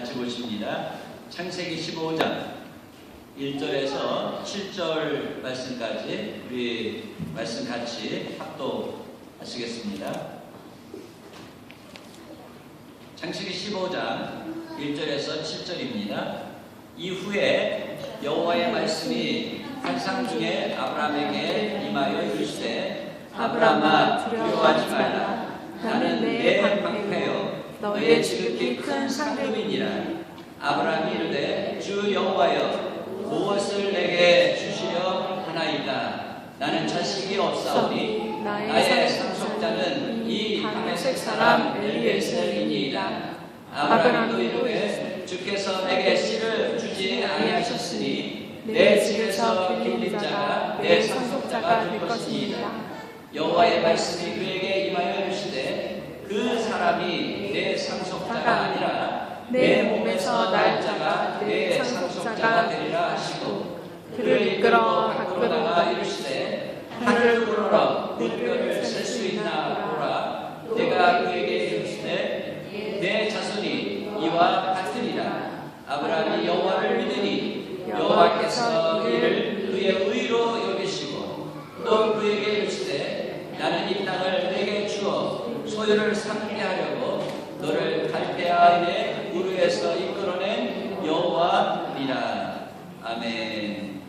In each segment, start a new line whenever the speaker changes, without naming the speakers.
같이 보십니다. 창세기 15장 1절에서 7절 말씀까지 우리 말씀 같이 합독하시겠습니다. 창세기 15장 1절에서 7절입니다. 이후에 여호와의 말씀이 환상 중에 아브라함에게 임하여 이르시되 아브라함아 두려워하지 말라. 나는 내 방패여 너의 지극히 큰 상급이니라. 아브라함이 이르되 주 여호와여 무엇을 내게 주시려 하나이까. 나는 자식이 없사오니 나의 상속자는 이 다메섹 사람 엘리에셀이니이다. 아브라함도 이르되 주께서 내게 씨를 주지 아니하셨으니 내 집에서 길린 자가 내 상속자가 될 것이니이다. 여호와의 말씀이 그에게 임하여 이르시되 그 사람이 내 상속자가 아니라 내 몸에서 날 자가 내 상속자가 되리라 하시고 그를 이끌어 밖으로 나가 이르시되 하늘을 우러러 물결을 셀 수 있나 보라. 내가 그에게 이르시되 내 자손이 이와 같으리라. 아브라함이 여호와를 믿으니 여호와께서 이를 그의 의로 여기시고 또 그에게 이르시되 나는 이 땅을 내게 주어 소유를 삼게 하려고 너를 갈대아인의 우르에서 이끌어낸 여호와니라. 아멘.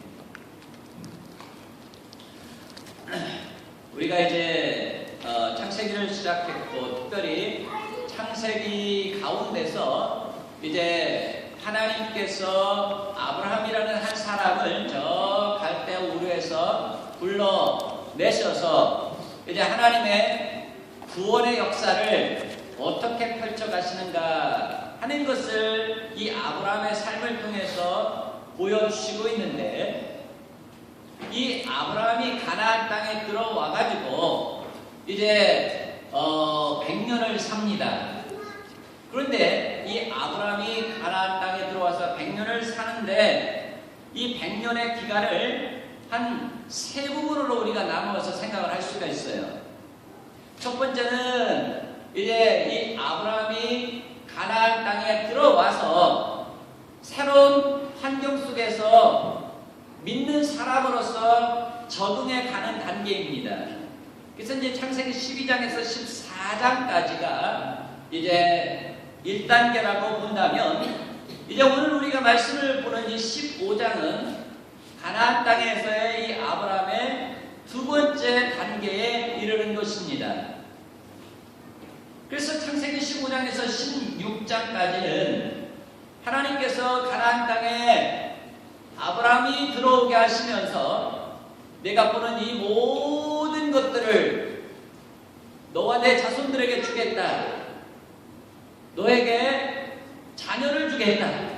우리가 이제 창세기를 시작했고 특별히 창세기 가운데서 이제 하나님께서 아브라함이라는 한 사람을 저 갈대아 우르에서 불러내셔서 이제 하나님의 구원의 역사를 어떻게 펼쳐가시는가 하는 것을 이 아브라함의 삶을 통해서 보여주시고 있는데, 이 아브라함이 가나안 땅에 들어와가지고 이제 100년을 삽니다. 그런데 이 아브라함이 가나안 땅에 들어와서 100년을 사는데 이 100년의 기간을 한 세 부분으로 우리가 나누어서 생각을 할 수가 있어요. 첫 번째는 이제 이 아브라함이 가나안 땅에 들어와서 새로운 환경 속에서 믿는 사람으로서 적응해 가는 단계입니다. 그래서 이제 창세기 12장에서 14장까지가 이제 1단계라고 본다면, 이제 오늘 우리가 말씀을 보는 이 15장은 가나안 땅에서의 이 아브라함의 두 번째 단계에 이르는 것입니다. 그래서 창세기 15장에서 16장까지는 하나님께서 가나안 땅에 아브라함이 들어오게 하시면서 내가 보는 이 모든 것들을 너와 내 자손들에게 주겠다. 너에게 자녀를 주겠다.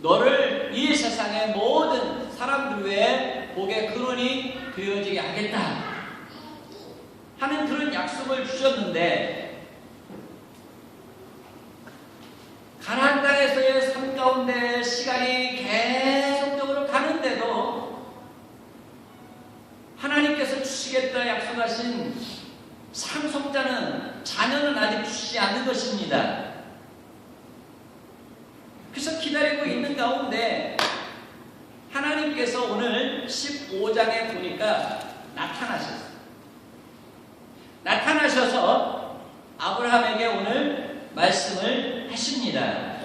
너를 이 세상의 모든 사람들 외에 복의 근원이 되어지게 하겠다 하는 그런 약속을 주셨는데, 가나안 땅에서의 삶 가운데 시간이 계속적으로 가는데도 하나님께서 주시겠다 약속하신 상속자는, 자녀는 아직 주시지 않는 것입니다. 그래서 기다리고 있는 가운데 하나님께서 오늘 15장에 보니까 나타나셔서 아브라함에게 오늘 말씀을 하십니다.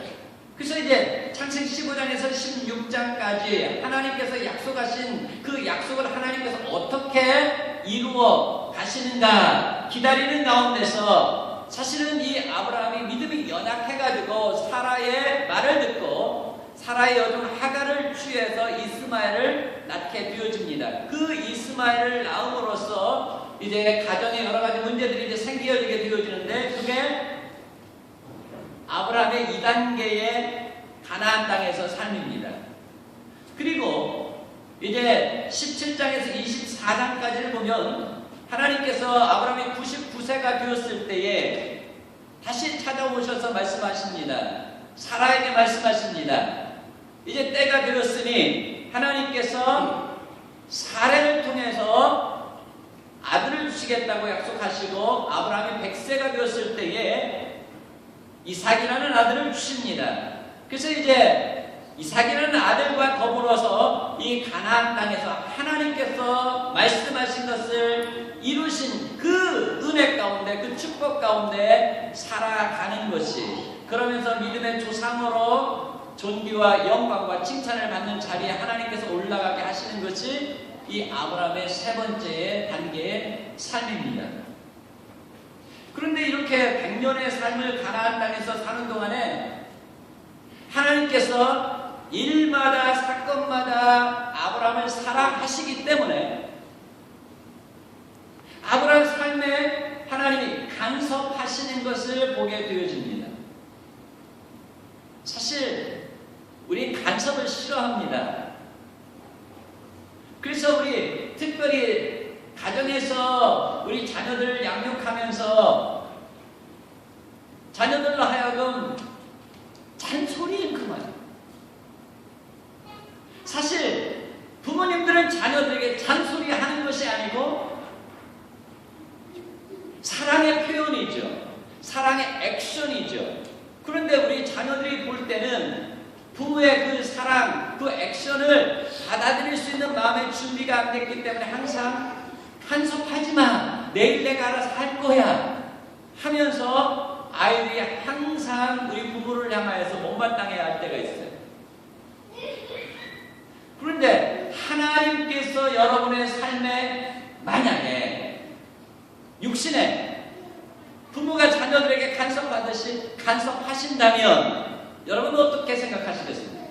그래서 이제 창세기 15장에서 16장까지 하나님께서 약속하신 그 약속을 하나님께서 어떻게 이루어 가시는가 기다리는 가운데서, 사실은 이 아브라함이 믿음이 연약해가지고 사라의 말을 듣고 사라의 여종 하갈을 취해서 이스마엘을 낳게 되어집니다. 그 이스마엘을 낳음으로써 이제 가정에 여러 가지 문제들이 이제 생겨지게 되어지는데, 그게 아브라함의 2단계의 가나안 땅에서 삶입니다. 그리고 이제 17장에서 24장까지를 보면 하나님께서 아브라함이 99세가 되었을 때에 다시 찾아오셔서 말씀하십니다. 사라에게 말씀하십니다. 이제 때가 되었으니 하나님께서 사례를 통해서 아들을 주시겠다고 약속하시고, 아브라함이 100세가 되었을 때에 이삭이라는 아들을 주십니다. 그래서 이제 이삭이라는 아들과 더불어서 이 가나안 땅에서 하나님께서 말씀하신 것을 이루신 그 은혜 가운데, 그 축복 가운데 살아가는 것이, 그러면서 믿음의 조상으로 존귀와 영광과 칭찬을 받는 자리에 하나님께서 올라가게 하시는 것이 이 아브라함의 세 번째 단계의 삶입니다. 그런데 이렇게 100년의 삶을 가나안 땅에서 사는 동안에 하나님께서 일마다 사건마다 아브라함을 사랑하시기 때문에 아브라함 삶에 하나님이 간섭하시는 것을 보게 되어집니다. 사실 우린 간섭을 싫어합니다. 그래서 우리 특별히 가정에서 우리 자녀들을 양육하면서 자녀들로 하여금 잔소리는 그만. 사실 부모님들은 자녀들에게 잔소리하는 것이 아니고 사랑의 표현이죠. 사랑의 액션이죠. 그런데 우리 자녀들이 볼 때는 부모의 그 사랑, 그 액션을 받아들일 수 있는 마음의 준비가 안 됐기 때문에 항상 간섭하지 마, 내일 내가 알아서 할 거야 하면서 아이들이 항상 우리 부모를 향하여서 못마땅해야 할 때가 있어요. 그런데 하나님께서 여러분의 삶에 만약에 육신에 부모가 자녀들에게 간섭하신다면 여러분은 어떻게 생각하시겠습니까?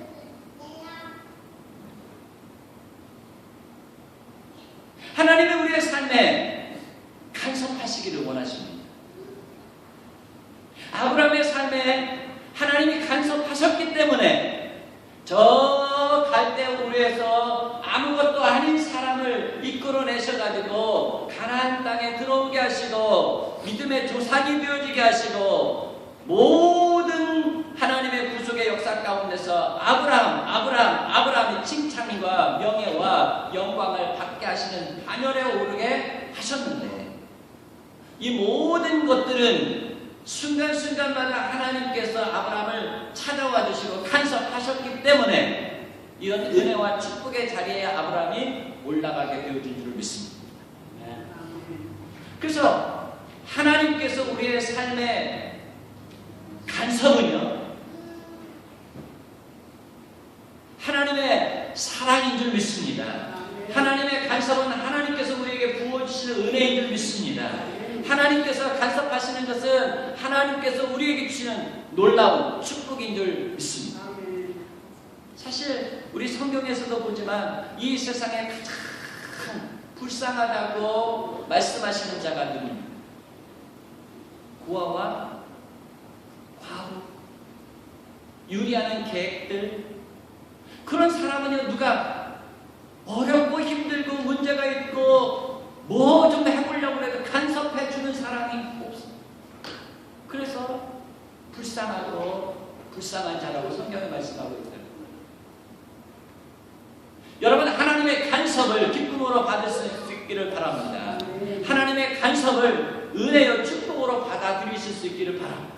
하나님은 우리의 삶에 간섭하시기를 원하십니다. 아브라함의 삶에 하나님이 간섭하셨기 때문에 저 갈대우르에서 아무것도 아닌 사람을 이끌어내셔가지고 가나안 땅에 들어오게 하시고 믿음의 조상이 되어지게 하시고 모든 하나님의 구속의 역사 가운데서 아브라함이 칭찬과 명예와 영광을 받게 하시는 반열에 오르게 하셨는데 이 모든 것들은 순간순간마다 하나님께서 아브라함을 찾아와 주시고 간섭하셨기 때문에 이런 은혜와 축복의 자리에 아브라함이 올라가게 되어진 줄을 믿습니다. 그래서 하나님께서 우리의 삶에 간섭은요 하나님의 사랑인 줄 믿습니다. 하나님의 간섭은 하나님께서 우리에게 부어주시는 은혜인 줄 믿습니다. 하나님께서 간섭하시는 것은 하나님께서 우리에게 주시는 놀라운 축복인 줄 믿습니다. 사실 우리 성경에서도 보지만 이 세상에 가장 불쌍하다고 말씀하시는 자가 누굽니까? 고아와 과부, 유리하는 계획들, 그런 사람은요 누가 어렵고 힘들고 문제가 있고 뭐 좀 해보려고 해도 간섭해주는 사람이 없습니다. 그래서 불쌍한 자라고 성경에 말씀하고 있다. 여러분 하나님의 간섭을 기쁨으로 받을 수 있기를 바랍니다. 하나님의 간섭을 은혜요 축복으로 받아들이실 수 있기를 바랍니다.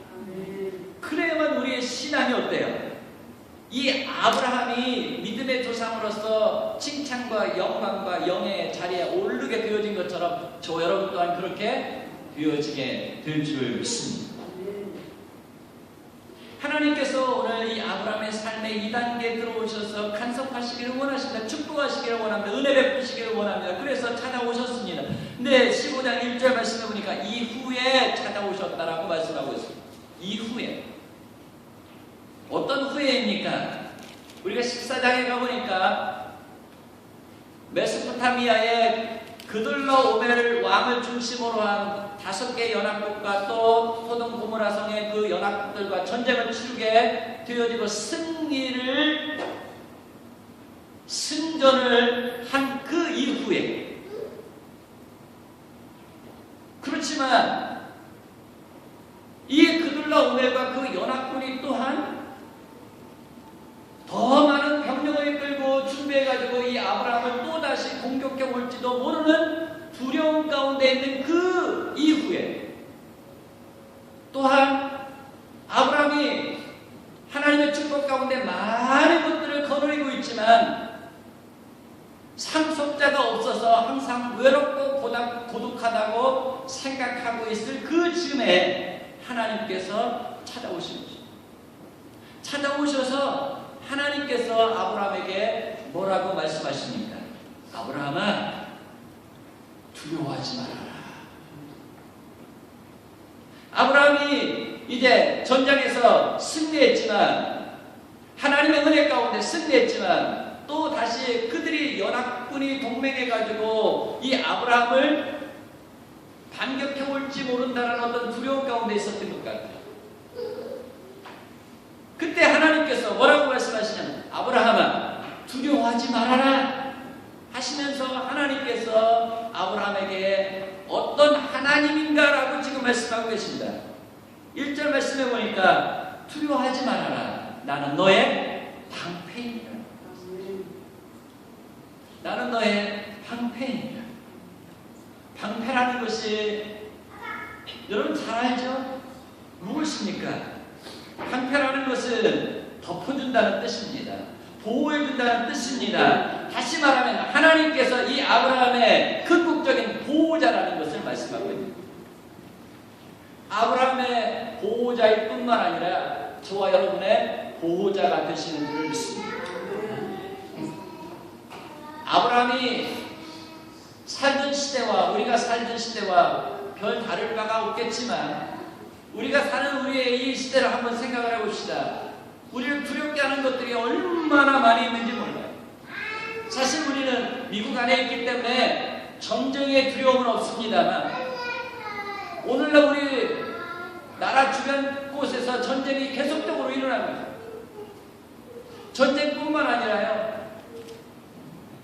그래야만 우리의 신앙이 어때요? 이 아브라함이 믿음의 조상으로서 칭찬과 영광과 영예의 자리에 오르게 되어진 것처럼 저 여러분 또한 그렇게 되어지게 될 줄 믿습니다. 하나님께서 오늘 이 아브라함의 삶의 2단계에 들어오셔서 간섭하시기를 원하십니다. 축복하시기를 원합니다. 은혜 베푸시기를 원합니다. 그래서 찾아오셨습니다. 근데 15장 1절 말씀해 보니까 이후에 찾아오셨다라고 말씀하고 있습니다. 이후에. 어떤 후에입니까? 우리가 14장에 가보니까 메소포타미아의 그들러오멜 왕을 중심으로 한 5개의 연합국과 또 소돔 고모라 성의 그 연합국들과 전쟁을 치르게 되어지고 승전을 한 그 이후에, 그렇지만 이 그들러오멜과 그 연합군이 또한 더 많은 병력을 이끌고 준비해가지고 이 아브라함을 또다시 공격해 올지도 모르는 두려움 가운데 있는 그 이후에 또한 아브라함 생각하고 있을 그 즈음에 하나님께서 찾아오신 거죠. 찾아오셔서 하나님께서 아브라함에게 뭐라고 말씀하십니까? 아브라함아, 두려워하지 말아라. 아브라함이 이제 전장에서 승리했지만, 하나님의 은혜 가운데 승리했지만, 또 다시 그들이 연합군이 동맹해가지고 이 아브라함을 반격해 올지 모른다는 어떤 두려움 가운데 있었던 것 같아요. 그때 하나님께서 뭐라고 말씀하시냐면, 아브라함아, 두려워하지 말아라 하시면서 하나님께서 아브라함에게 어떤 하나님인가라고 지금 말씀하고 계십니다. 1절 말씀해 보니까 두려워하지 말아라. 나는 너의 방패이니라. 나는 너의 방패이니라. 방패라는 것이 여러분 잘 알죠? 무엇입니까? 방패라는 것은 덮어준다는 뜻입니다. 보호해준다는 뜻입니다. 다시 말하면 하나님께서 이 아브라함의 궁극적인 보호자라는 것을 말씀하고 있습니다. 아브라함의 보호자일 뿐만 아니라 저와 여러분의 보호자가 되시는 줄을 믿습니다. 아브라함이 살던 시대와 우리가 살던 시대와 별 다를 바가 없겠지만, 우리가 사는 우리의 이 시대를 한번 생각을 해봅시다. 우리를 두렵게 하는 것들이 얼마나 많이 있는지 몰라요. 사실 우리는 미국 안에 있기 때문에 전쟁의 두려움은 없습니다만, 오늘날 우리 나라 주변 곳에서 전쟁이 계속적으로 일어나고 있어요. 전쟁뿐만 아니라요,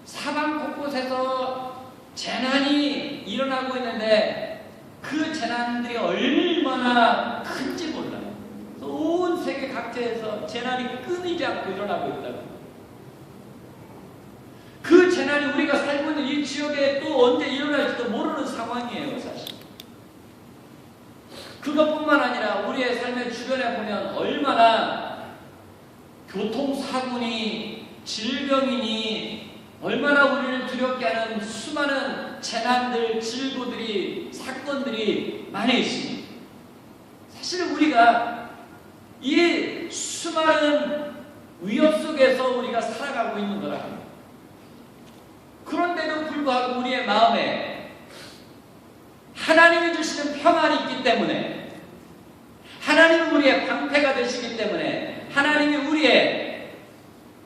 사방 곳곳에서 재난이 일어나고 있는데 그 재난들이 얼마나 큰지 몰라요. 온 세계 각지에서 재난이 끊이지 않고 일어나고 있다고. 그 재난이 우리가 살고 있는 이 지역에 또 언제 일어날지도 모르는 상황이에요, 사실. 그것뿐만 아니라 우리의 삶의 주변에 보면 얼마나 교통사고니 질병이니 얼마나 우리를 두렵게 하는 수많은 재난들, 질고들이, 사건들이 많이 있습니다. 사실 우리가 이 수많은 위협 속에서 우리가 살아가고 있는 거랍니다. 그런데도 불구하고 우리의 마음에 하나님이 주시는 평안이 있기 때문에, 하나님은 우리의 방패가 되시기 때문에, 하나님이 우리의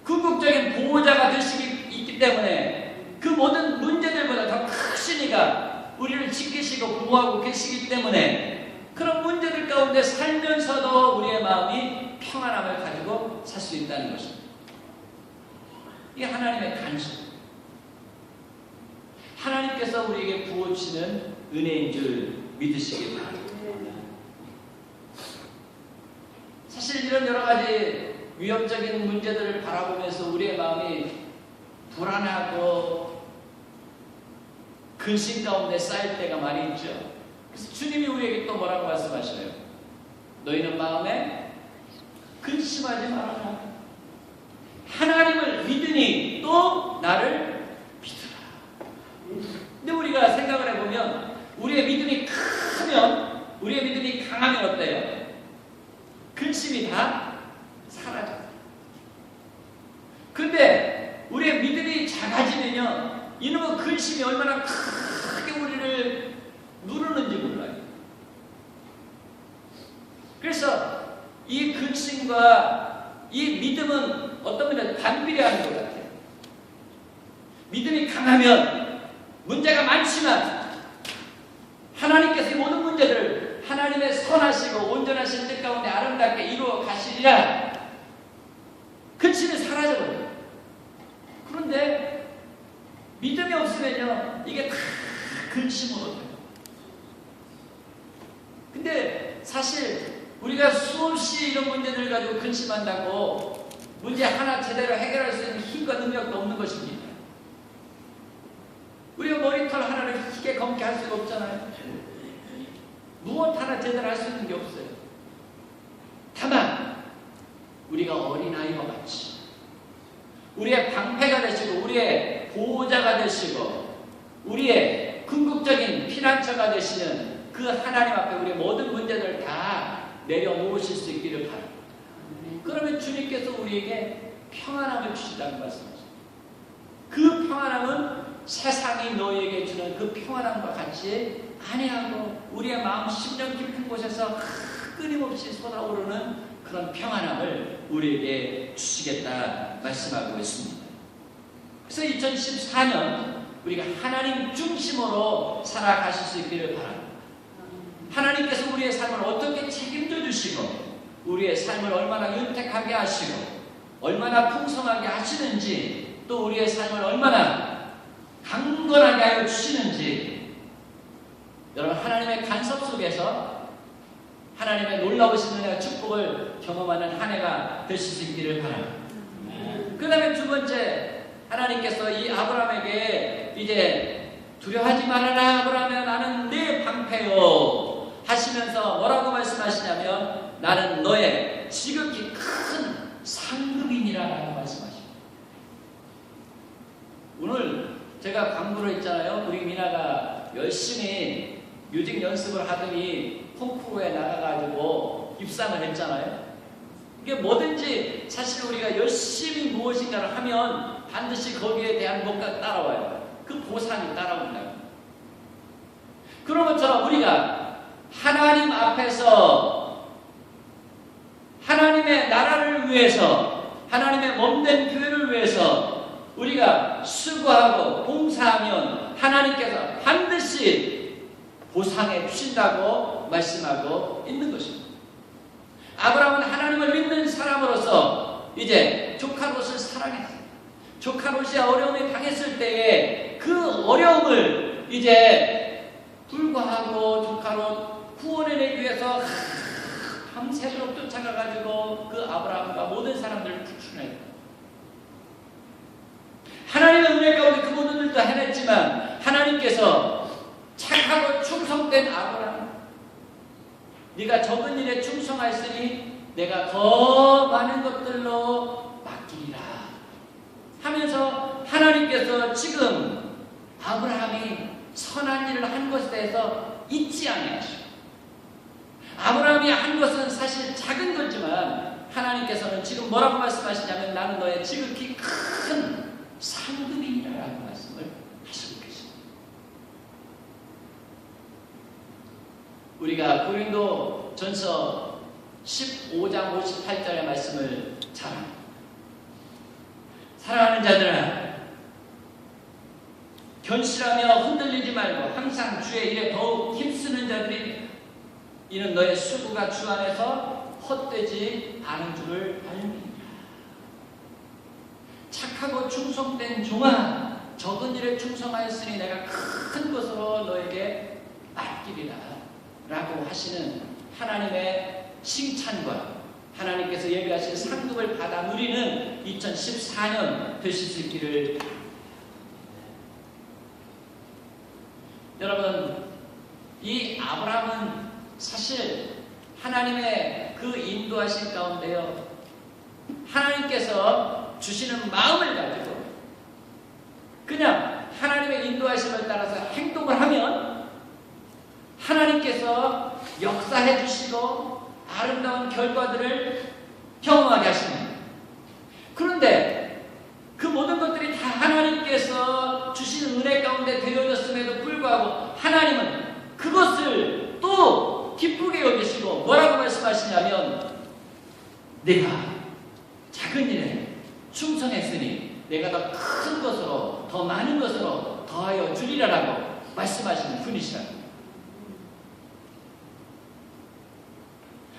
궁극적인 보호자가 되시기 때문에, 그 모든 문제들보다 더 크신 이가 우리를 지키시고 보호하고 계시기 때문에 그런 문제들 가운데 살면서도 우리의 마음이 평안함을 가지고 살 수 있다는 것입니다. 이게 하나님의 간식, 하나님께서 우리에게 부어주시는 은혜인 줄 믿으시기 바랍니다. 사실 이런 여러 가지 위협적인 문제들을 바라보면서 우리의 마음이 불안하고 근심 가운데 쌓일 때가 많이 있죠. 그래서 주님이 우리에게 또 뭐라고 말씀하셔요? 너희는 마음에 근심하지 말아라. 하나님을 믿으니 또 나를 믿으라. 근데 우리가 생각을 해보면 우리의 믿음이 크면, 우리의 믿음이 강하면 어때요? 근심이 다 사라져요. 근데 우리의 믿음이 작아지면요, 이놈의 근심이 얼마나 크게 우리를 누르는지 몰라요. 그래서 이 근심과 이 믿음은 어떤 면에서 반비례하는 것 같아요. 믿음이 강하면 문제가 많지만 하나님께서 이 모든 문제들을 하나님의 선하시고 온전하신 뜻 가운데 아름답게 이루어 가시리라. 근심이 사라져버려요. 그런데 믿음이 없으면요, 이게 다 근심으로 돼요. 근데 사실 우리가 수없이 이런 문제들을 가지고 근심한다고 문제 하나 제대로 해결할 수 있는 힘과 능력도 없는 것입니다. 우리가 머리털 하나를 희게 검게 할 수가 없잖아요. 무엇 하나 제대로 할 수 있는 게 없어요. 다만 우리가 어린아이와 같이 우리의 방패가 되시고 우리의 보호자가 되시고 우리의 궁극적인 피난처가 되시는 그 하나님 앞에 우리의 모든 문제들을 다 내려놓으실 수 있기를 바랍니다. 그러면 주님께서 우리에게 평안함을 주신다는 말씀이죠. 그 평안함은 세상이 너희에게 주는 그 평안함과 같이 안해하고 우리의 마음 심령 깊은 곳에서 끊임없이 쏟아오르는 그런 평안함을 우리에게 주시겠다 말씀하고 있습니다. 그래서 2014년 우리가 하나님 중심으로 살아가실 수 있기를 바랍니다. 하나님께서 우리의 삶을 어떻게 책임져 주시고 우리의 삶을 얼마나 윤택하게 하시고 얼마나 풍성하게 하시는지 또 우리의 삶을 얼마나 강건하게 하여 주시는지 여러분 하나님의 간섭 속에서 하나님의 놀라우신 은혜와 축복을 경험하는 한 해가 되실 수 있기를 바랍니다. 그 다음에 두 번째 하나님께서 이 아브라함에게 이제 두려워하지 말아라 아브라함아 나는 네 방패요 하시면서 뭐라고 말씀하시냐면 나는 너의 지극히 큰 상급이니라 라고 말씀하십니다. 오늘 제가 광고를 했잖아요. 우리 미나가 열심히 뮤직 연습을 하더니 콩쿠르에 나가가지고 입상을 했잖아요. 이게 뭐든지 사실 우리가 열심히 무엇인가를 하면 반드시 거기에 대한 뭔가 따라와요. 그 보상이 따라온다. 그런 것처럼 우리가 하나님 앞에서 하나님의 나라를 위해서 하나님의 몸된 교회를 위해서 우리가 수고하고 봉사하면 하나님께서 반드시 보상해 주신다고 말씀하고 있는 것입니다. 아브라함은 하나님을 믿는 사람으로서 이제 조카 롯을 사랑했어요. 조카 롯이 어려움에 당했을 때에 그 어려움을 이제 불과하고 조카 롯 구원해내기 위해서 밤새도록 쫓아가가지고 그 아브라함과 모든 사람들을 구출했다. 하나님의 은혜 가운데 그 모든 일도 해냈지만 하나님께서 착하고 충성된 아브라함 네가 적은 일에 충성하였으니 내가 더 많은 것들로 맡기리라 하면서 하나님께서 지금 아브라함이 선한 일을 한 것에 대해서 잊지 아니하시고 아브라함이 한 것은 사실 작은 거지만 하나님께서는 지금 뭐라고 말씀하시냐면 나는 너의 지극히 큰 상급이니라라고 말씀을 하시고 계십니다. 우리가 고린도 전서 15장 58절의 말씀을 잘 압니다. 사랑하는 자들아 견실하며 흔들리지 말고 항상 주의 일에 더욱 힘쓰는 자들이 이는 너의 수고가 주 안에서 헛되지 않은 줄을 알미니라. 착하고 충성된 종아 적은 일에 충성하였으니 내가 큰 것으로 너에게 맡기리라 라고 하시는 하나님의 칭찬과 하나님께서 예비하신 상급을 받아 누리는 2014년 되실 수 있기를. 여러분 이 아브라함은 사실 하나님의 그 인도하신 가운데요 하나님께서 주시는 마음을 가지고 그냥 하나님의 인도하심을 따라서 행동을 하면 하나님께서 역사해 주시고 아름다운 결과들을 경험하게 하십니다. 그런데 그 모든 것들이 다 하나님께서 주시는 은혜 가운데 되어졌음에도 불구하고 하나님은 그것을 또 기쁘게 여기시고 뭐라고 말씀하시냐면 내가 작은 일에 충성했으니 내가 더 큰 것으로 더 많은 것으로 더하여 주리라라고 말씀하시는 분이시라고.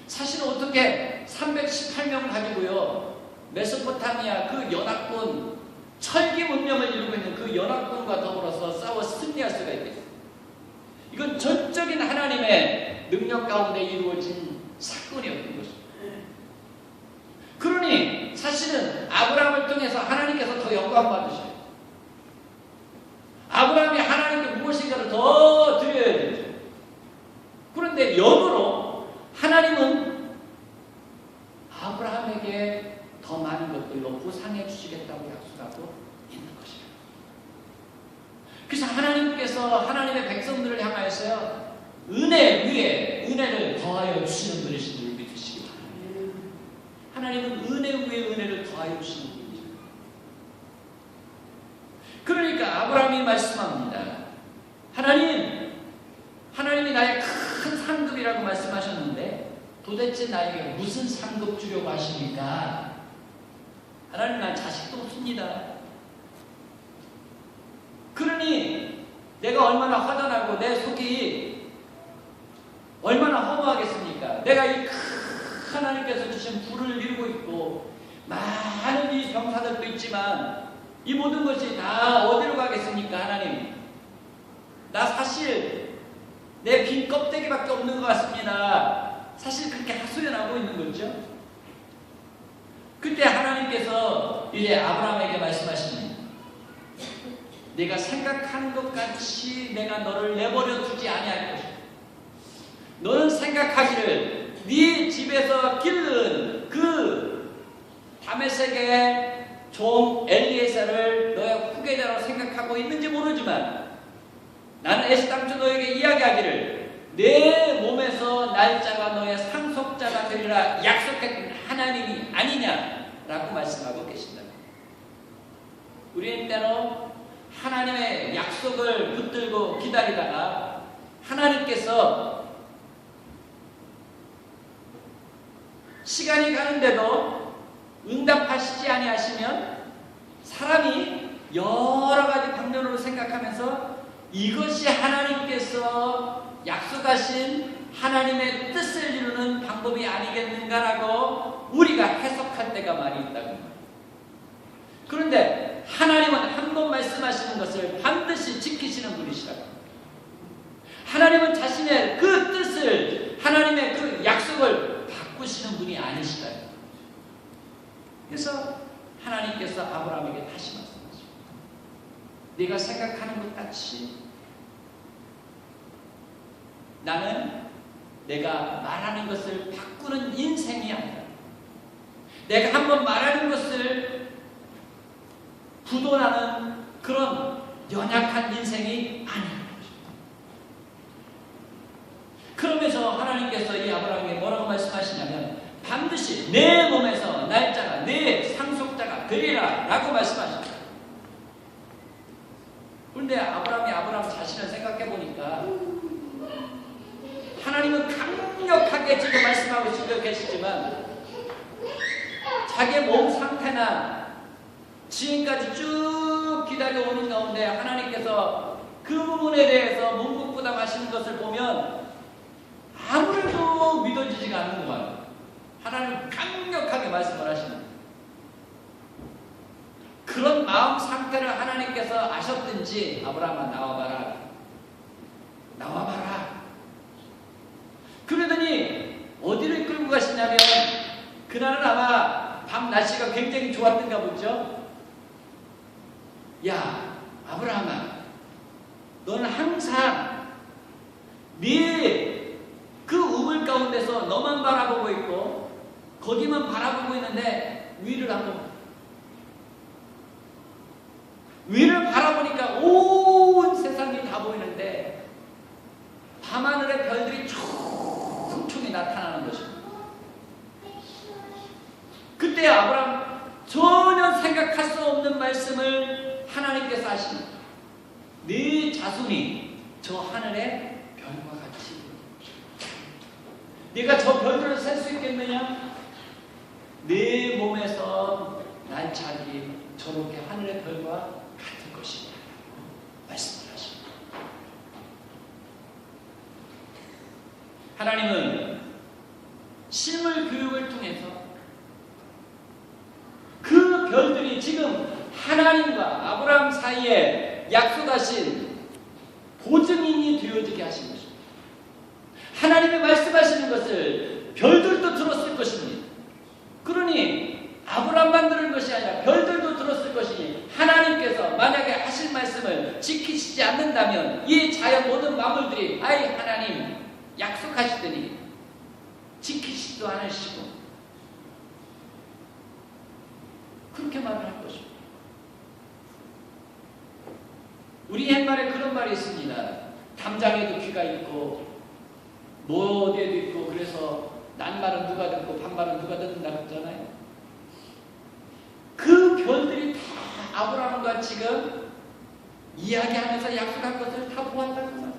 사실은 어떻게 318명 가지고요 메소포타미아 그 연합군 철기 문명을 이루고 있는 그 연합군과 더불어서 싸워 승리할 수가 있겠어요? 이건 전적인 하나님의 능력 가운데 이루어진 사건이었던 것입니다. 그러니 사실은 아브라함을 통해서 하나님께서 더 영광 받으셔요. 아브라함이 하나님께 무엇인가를 더 드려야 되죠. 그런데 역으로 하나님은 아브라함에게 더 많은 것들로 보상해 주시겠다고 약속하고 있는 것이에요. 그래서 하나님께서 하나님의 백성들을 향하여서요 은혜 위에 은혜를 더하여 주시는 분이신 줄 믿으시기 바랍니다. 하나님은 은혜 위에 은혜를 더하여 주시는 분이죠. 그러니까 아브라함이 말씀합니다. 하나님이 나의 큰 상급이라고 말씀하셨는데 도대체 나에게 무슨 상급 주려고 하십니까? 하나님, 난 자식도 없습니다. 그러니 내가 얼마나 허전하고 내 속이 얼마나 허무하겠습니까? 내가 이 하나님께서 주신 부를 이루고 있고 많은 이 병사들도 있지만 이 모든 것이 다 어디로 가겠습니까? 하나님, 나 사실 내 빈 껍데기밖에 없는 것 같습니다. 사실 그렇게 하소연하고 있는 거죠. 그때 하나님께서 이제 아브라함에게 말씀하십니다. 네가 생각하는 것 같이 내가 너를 내버려 두지 아니할 것이다. 너는 생각하기를 네 집에서 기른 그 다메섹의 종 엘리에셀을 너의 후계자로 생각하고 있는지 모르지만 나는 애시당초 너에게 이야기하기를 내 몸에서 날짜가 너의 상속자가 되리라 약속했던 하나님이 아니냐라고 말씀하고 계신다. 우리는 때로 하나님의 약속을 붙들고 기다리다가 하나님께서 시간이 가는데도 응답하시지 아니하시면 사람이 여러 가지 방면으로 생각하면서 이것이 하나님께서 약속하신 하나님의 뜻을 이루는 방법이 아니겠는가라고 우리가 해석할 때가 많이 있다고 합니다. 그런데 하나님은 한 번 말씀하시는 것을 반드시 지키시는 분이시라고. 하나님은 자신의 그 뜻을, 하나님의 그 약속을 바꾸시는 분이 아니시다. 그래서 하나님께서 아브라함에게 다시 말씀하십니다. 네가 생각하는 것 같이 나는 내가 말하는 것을 바꾸는 인생이 아니라 내가 한번 말하는 것을 부도나는 그런 연약한 인생이 아니라 그러면서 하나님께서 이 아브라함에게 뭐라고 말씀하시냐면 반드시 내 몸에서 날짜가 내 상속자가 되리라 라고 말씀하십니다. 그런데 아브라함 자신을 생각해 보니까 하나님은 강력하게 지금 말씀하고 계시지만 자기의 몸 상태나 지금까지 쭉 기다려오는 가운데 하나님께서 그 부분에 대해서 묵묵부답하시는 것을 보면 아무래도 믿어지지가 않는 것 같아요. 하나님은 강력하게 말씀을 하십니다. 그런 마음 상태를 하나님께서 아셨든지 아브라함아 나와봐라. 나와봐라. 그러더니 어디를 끌고 가시냐면 그날은 아마 밤 날씨가 굉장히 좋았던가 보죠. 야 아브라함아, 너는 항상 네 그 우물 가운데서 너만 바라보고 있고 거기만 바라보고 있는데 위를 바라보니까 온 세상이 다 보이는데 밤하늘의 별들이 촘촘히 나타나는 것입니다. 그때 아브라함 전혀 생각할 수 없는 말씀을 하나님께서 하십니다. 네 자손이 저 하늘의 별과 같이 네가 저 별들을 셀 수 있겠느냐? 내 몸에서 날차기 저렇게 하늘의 별과 같을 것이다 말씀을 하십니다. 하나님은 실물 교육을 통해서 그 별들이 지금 하나님과 아브라함 사이에 약속하신 보증인이 되어지게 하신 것입니다. 하나님이 말씀하시는 것을 별들도 들었을 것입니다. 그러니 아브라함만 들은 것이 아니라 별들도 들었을 것이니 하나님께서 만약에 하실 말씀을 지키시지 않는다면 이 자연 모든 만물들이 아이 하나님 약속하시더니 지키시지도 않으시고 그렇게 말을 할 것입니다. 우리 옛말에 그런 말이 있습니다. 담장에도 귀가 있고 어디에도 있고, 그래서 낱말은 누가 듣고 반말은 누가 듣는다 그랬잖아요. 그 별들이 다 아브라함과 지금 이야기하면서 약속한 것을 다 보았다는 거예요.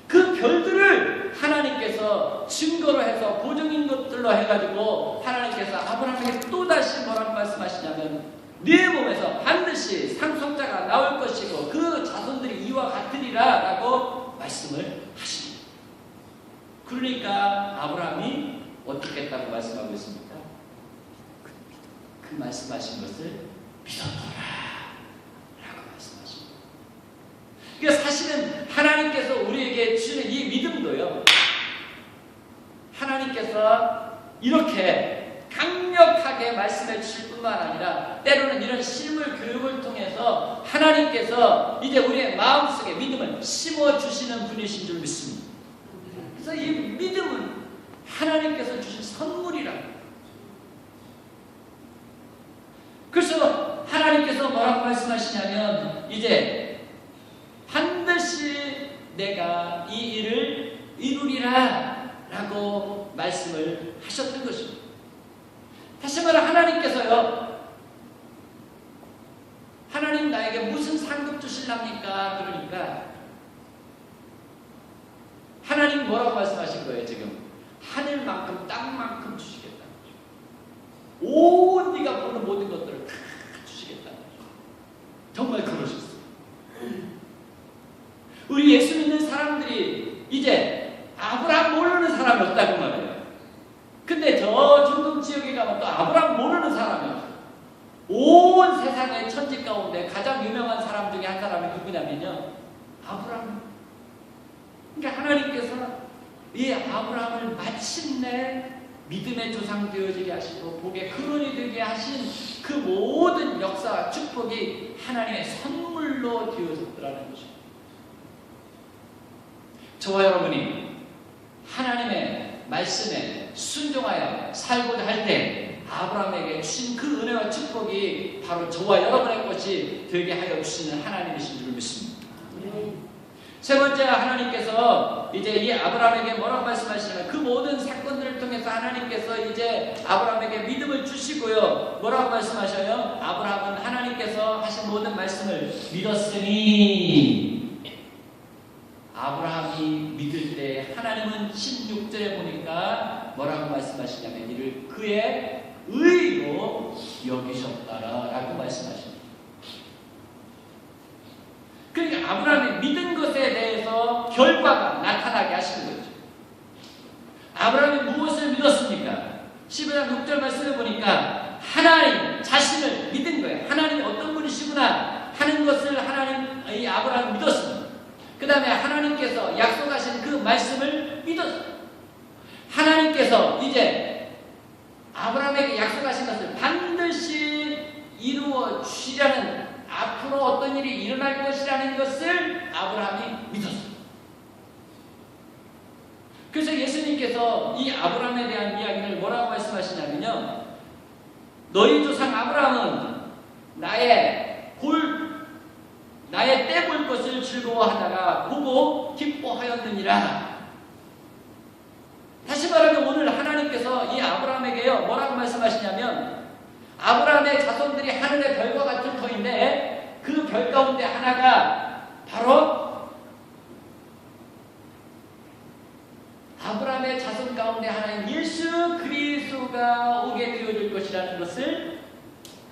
그 별들을 하나님께서 증거로 해서 보증인 것들로 해가지고 하나님께서 아브라함에게 또다시 뭐라고 말씀하시냐면 네 몸에서 반드시 상속자가 나올 것이고 그 자손들이 이와 같으리라 라고 말씀을 하십니다. 그러니까 아브라함이 어떻게 했다고 말씀하고 있습니까? 그 말씀하신 것을 믿었더라 라고 말씀하십니다. 그러니까 사실은 하나님께서 우리에게 주는 이 믿음도요, 하나님께서 이렇게 강력하게 말씀해 주실 뿐만 아니라 때로는 이런 실물 교육을 통해서 하나님께서 이제 우리의 마음속에 믿음을 심어주시는 분이신 줄 믿습니다. 그래서 이 믿음은 하나님께서 주신 선물이라. 그래서 하나님께서 뭐라고 말씀하시냐면 이제 반드시 내가 이 일을 이루리라 라고 말씀을 하셨던 것입니다. 다시 말해 하나님께서요, 하나님 나에게 무슨 상급 주실랍니까? 그러니까 하나님 뭐라고 말씀하신 거예요? 지금 하늘만큼 땅만큼 주시겠다는 거죠. 온 네가 보는 모든 것들을 다 주시겠다는 거죠. 정말 그러셨어요. 우리 예수 믿는 사람들이 이제 아브라함 모르는 사람이 없다고 말해요. 근데 저 중동 지역에 가면 또 아브라함 모르는 사람이 없어요. 온 세상의 천지 가운데 가장 유명한 사람 중에 한 사람이 누구냐면요, 아브라함. 그러니까 하나님께서 이 아브라함을 마침내 믿음의 조상 되어지게 하시고 복의 근원이 되게 하신 그 모든 역사와 축복이 하나님의 선물로 되어졌더라는 것입니다. 저와 여러분이 하나님의 말씀에 순종하여 살고자 할 때 아브라함에게 주신 그 은혜와 축복이 바로 저와 여러분의 것이 되게 하여 주시는 하나님이신 줄 믿습니다. 세 번째, 하나님께서 이제 이 아브라함에게 뭐라고 말씀하시냐면 그 모든 사건들을 통해서 하나님께서 이제 아브라함에게 믿음을 주시고요, 뭐라고 말씀하셔요? 아브라함은 하나님께서 하신 모든 말씀을 믿었으니, 아브라함이 믿을 때 하나님은 16절에 보니까 뭐라고 말씀하시냐면 이를 그의 의로 여기셨다라고 말씀하십니다. 그러니까 아브라함이 믿은 것에 대해서 결과가 나타나게 하시는 거죠. 아브라함이 무엇을 믿었습니까? 15장 6절 말씀을 보니까 하나님 자신을 믿은 거예요. 하나님이 어떤 분이시구나 하는 것을 이 아브라함이 믿었습니다. 그 다음에 하나님께서 약속하신 그 말씀을 믿었어요. 하나님께서 이제 아브라함에게 약속하신 것을 반드시 이루어 주시려는, 앞으로 어떤 일이 일어날 것이라는 것을 아브라함이 믿었어요. 그래서 예수님께서 이 아브라함에 대한 이야기를 뭐라고 말씀하시냐면요, 너희 조상 아브라함은 나의 때 볼 것을 즐거워하다가 보고 기뻐하였느니라. 다시 말하면 오늘 하나님께서 이 아브라함에게요 뭐라고 말씀하시냐면, 아브라함의 자손들이 하늘의 별과 같을 터인데 그 별 가운데 하나가 바로 아브라함의 자손 가운데 하나인 예수 그리스도가 오게 되어질 것이라는 것을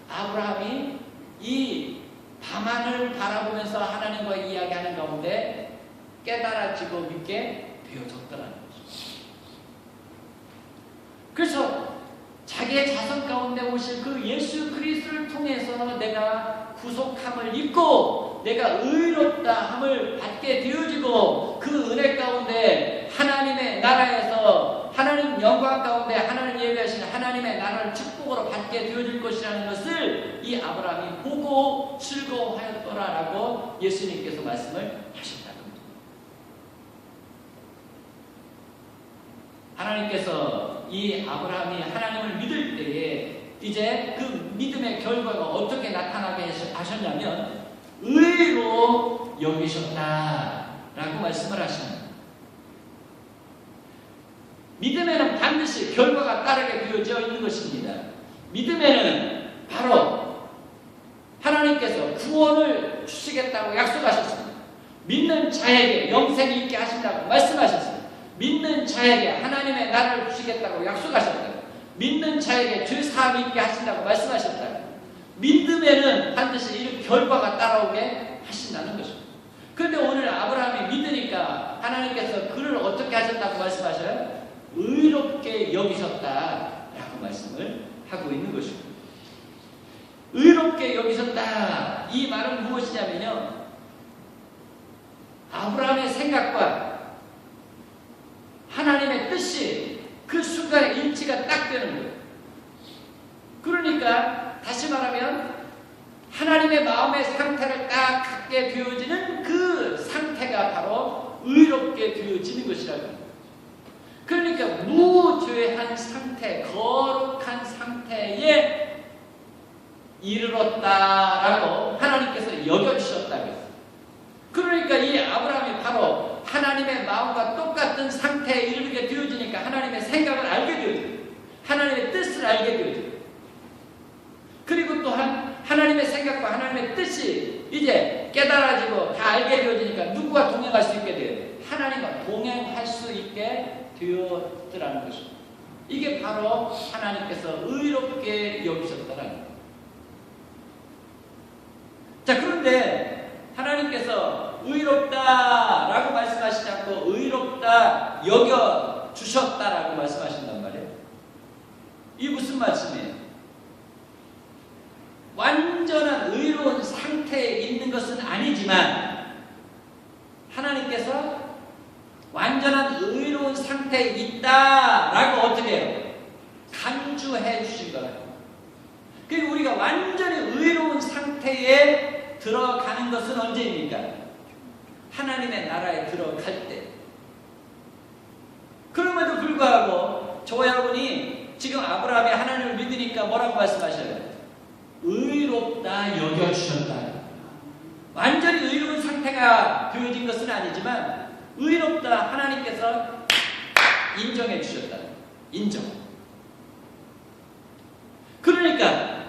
아브라함이 이 밤하늘을 바라보면서 하나님과 이야기하는 가운데 깨달아지고 믿게 되어졌더라는 거죠. 그래서 자기의 자손 가운데 오실 그 예수 그리스도를 통해서 내가 구속함을 입고 내가 의롭다 함을 받게 되어지고 그 은혜 가운데 하나님의 나라에서 하나님 영광 가운데 하나님 예배하시는 하나님의 나라를 축복으로 받게 되어질 것이라는 것을 이 아브라함이 보고 즐거워하였더라라고 예수님께서 말씀을 하셨다는 겁니다. 하나님께서 이 아브라함이 하나님을 믿을 때에 이제 그 믿음의 결과가 어떻게 나타나게 하셨냐면 의로 여기셨다라고 말씀을 하십니다. 믿음에는 반드시 결과가 따르게 되어져 있는 것입니다. 믿음에는 바로 하나님께서 구원을 주시겠다고 약속하셨습니다. 믿는 자에게 영생이 있게 하신다고 말씀하셨습니다. 믿는 자에게 하나님의 나라를 주시겠다고 약속하셨다. 믿는 자에게 죄 사함이 있게 하신다고 말씀하셨다. 믿음에는 반드시 이 결과가 따라오게 하신다는 것입니다. 그런데 오늘 아브라함이 믿으니까 하나님께서 그를 어떻게 하셨다고 말씀하셔요? 의롭게 여기셨다라고 말씀을 하고 있는 것입니다. 의롭게 여기셨다. 이 말은 무엇이냐면요, 아브라함의 생각과 하나님의 뜻이 그 순간에 일치가 딱 되는 거예요. 그러니까 다시 말하면 하나님의 마음의 상태를 딱 갖게 되어지는 그 상태가 바로 의롭게 되어지는 것이라고 합니다. 그러니까 무죄한 상태, 거룩한 상태에 이르렀다라고 하나님께서 여겨주셨다고 했어요. 그러니까 이 아브라함이 바로 하나님의 마음과 똑같은 상태에 이르게 되어지니까 하나님의 생각을 알게 되어져요. 하나님의 뜻을 알게 되어져요. 그리고 또한 하나님의 생각과 하나님의 뜻이 이제 깨달아지고 다 알게 되어지니까 누구와 동행할 수 있게 돼요? 하나님과 동행할 수 있게 되었더라는 것입니다. 이게 바로 하나님께서 의롭게 여기셨다는 거예요. 자, 그런데 하나님께서 의롭다라고 말씀하시지 않고 의롭다 여겨주셨다라고 말씀하신단 말이에요. 이게 무슨 말씀이에요? 완전한 의로운 상태에 있는 것은 아니지만 하나님께서 완전한 의로운 상태에 있다라고 어떻게 해요? 간주해 주신 거예요. 그리고 우리가 완전히 의로운 상태에 들어가는 것은 언제입니까? 하나님의 나라에 들어갈 때. 그럼에도 불구하고 저와 여러분이 지금 아브라함이 하나님을 믿으니까 뭐라고 말씀하셔요? 의롭다 여겨주셨다. 완전히 의로운 상태가 되어진 것은 아니지만 의롭다 하나님께서 인정해 주셨다. 인정. 그러니까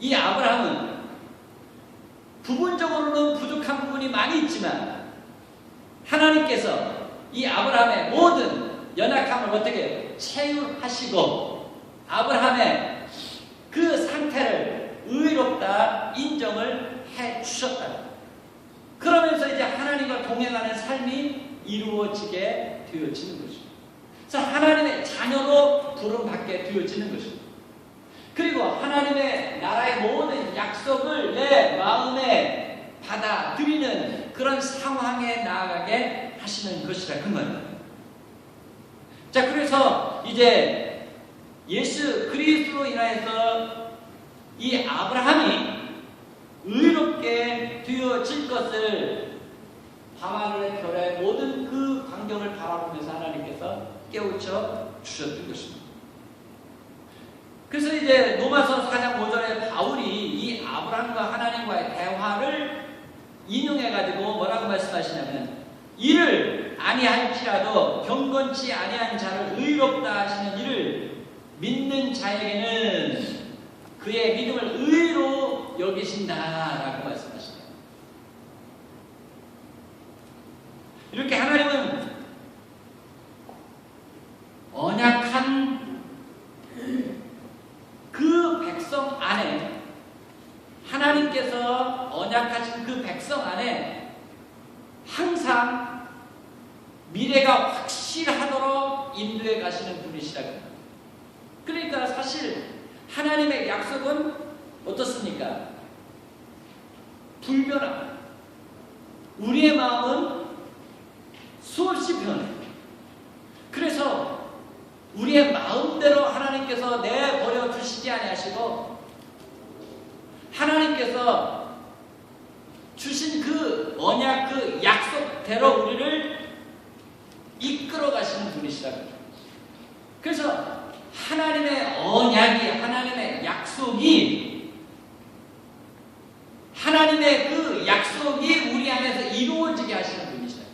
이 아브라함은 부분적으로는 부족한 부분이 많이 있지만 하나님께서 이 아브라함의 모든 연약함을 어떻게 채울하시고 아브라함의 그 상태를 의롭다 인정을 해 주셨다. 그러면서 이제 하나님과 동행하는 삶이 이루어지게 되어지는 것입니다. 그래서 하나님의 자녀로 부름받게 되어지는 것입니다. 그리고 하나님의 나라의 모든 약속을 내 마음에 받아들이는 그런 상황에 나아가게 하시는 것이라 그 말입니다. 자, 그래서 이제 예수 그리스도로 인하여서 이 아브라함이 의롭게 되어질 것을 밤하늘의 별의 모든 그 광경을 바라보면서 하나님께서 깨우쳐 주셨던 것입니다. 그래서 이제 로마서 4장 5절에 바울이 이 아브라함과 하나님과의 대화를 인용해가지고 뭐라고 말씀하시냐면 이를 아니할지라도 경건치 아니한 자를 의롭다 하시는 이를 믿는 자에게는 그의 믿음을 의로 여기신다라고 말씀하시네요. 이렇게 하나님은 언약한 그 백성 안에 하나님께서 언약하신 그 백성 안에 항상 미래가 확실하도록 인도해 가시는 분이시라고 합니다. 그러니까 사실 하나님의 약속은 어떻습니까? 불변합니다. 우리의 마음은 수없이 변해요. 그래서 우리의 마음대로 하나님께서 내버려 두시지 아니하시고 하나님께서 주신 그 언약 그 약속대로 우리를 이끌어 가시는 분이시라고 합니다. 그래서 하나님의 언약이 하나님의 약속이 하나님의 그 약속이 우리 안에서 이루어지게 하시는 분이시다.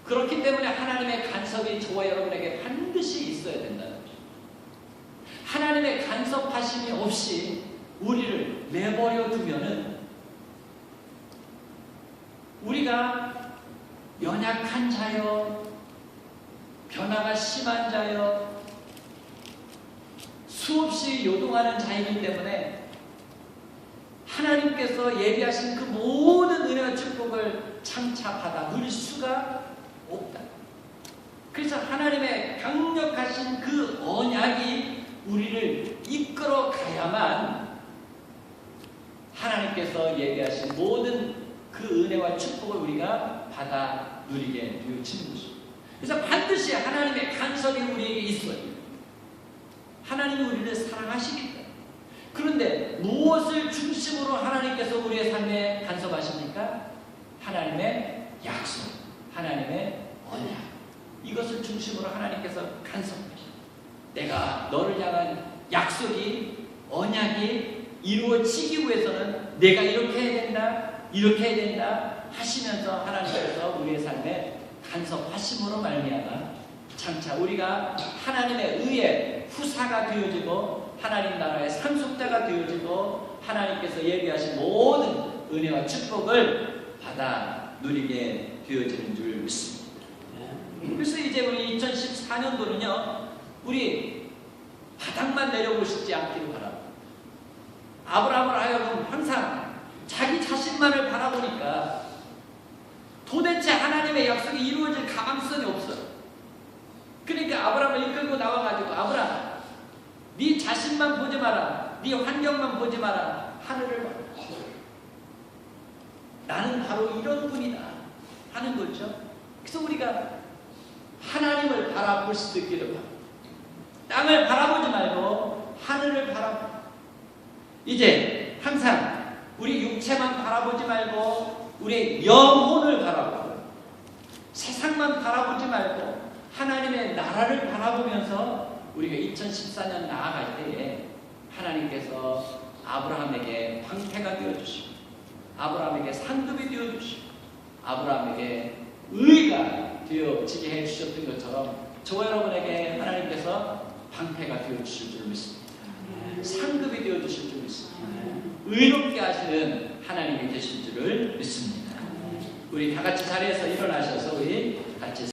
그렇기 때문에 하나님의 간섭이 저와 여러분에게 반드시 있어야 된다는 거죠. 하나님의 간섭하심이 없이 우리를 내버려 두면은 우리가 연약한 자여, 변화가 심한 자여, 수없이 요동하는 자이기 때문에 하나님께서 예비하신 그 모든 은혜와 축복을 장차 받아 누릴 수가 없다. 그래서 하나님의 강력하신 그 언약이 우리를 이끌어 가야만 하나님께서 예비하신 모든 그 은혜와 축복을 우리가 받아 누리게 되어지는 것입니다. 그래서 반드시 하나님의 간섭이 우리에게 있어요. 하나님이 우리를 사랑하시기 때문에. 그런데 무엇을 중심으로 하나님께서 우리의 삶에 간섭하십니까? 하나님의 약속, 하나님의 언약. 이것을 중심으로 하나님께서 간섭하십니다. 내가 너를 향한 약속이, 언약이 이루어지기 위해서는 내가 이렇게 해야 된다, 이렇게 해야 된다 하시면서 하나님께서 우리의 삶에 간섭하심으로 말미암아 장차 우리가 하나님의 의의 후사가 되어지고 하나님 나라의 상속자가 되어지고 하나님께서 예비하신 모든 은혜와 축복을 받아 누리게 되어지는 줄 믿습니다. 그래서 이제 우리 2014년도는요, 우리 바닥만 내려보시지 않기를 바랍니다. 아브라함을 하여금 항상 자기 자신만을 바라보니까 도대체 하나님의 약속이 이루어질 가망성이 없어요. 그러니까 아브라함을 이끌고 나와가지고, 아브라함, 네 자신만 보지 마라, 네 환경만 보지 마라, 하늘을 봐라. 나는 바로 이런 분이다 하는 거죠. 그래서 우리가 하나님을 바라볼 수 있기를 바랍니다. 땅을 바라보지 말고 하늘을 바라보라. 이제 항상 우리 육체만 바라보지 말고 우리 영혼을 바라보고, 세상만 바라보지 말고 하나님의 나라를 바라보면서 우리가 2014년 나아갈 때에 하나님께서 아브라함에게 방패가 되어주시고, 아브라함에게 상급이 되어주시고, 아브라함에게 의가 되어지게 해주셨던 것처럼 저와 여러분에게 하나님께서 방패가 되어주실 줄 믿습니다. 상급이 되어주실 줄 믿습니다. 의롭게 하시는 하나님이 되실 줄을 믿습니다. 우리 다 같이 자리에서 일어나셔서 우리 같이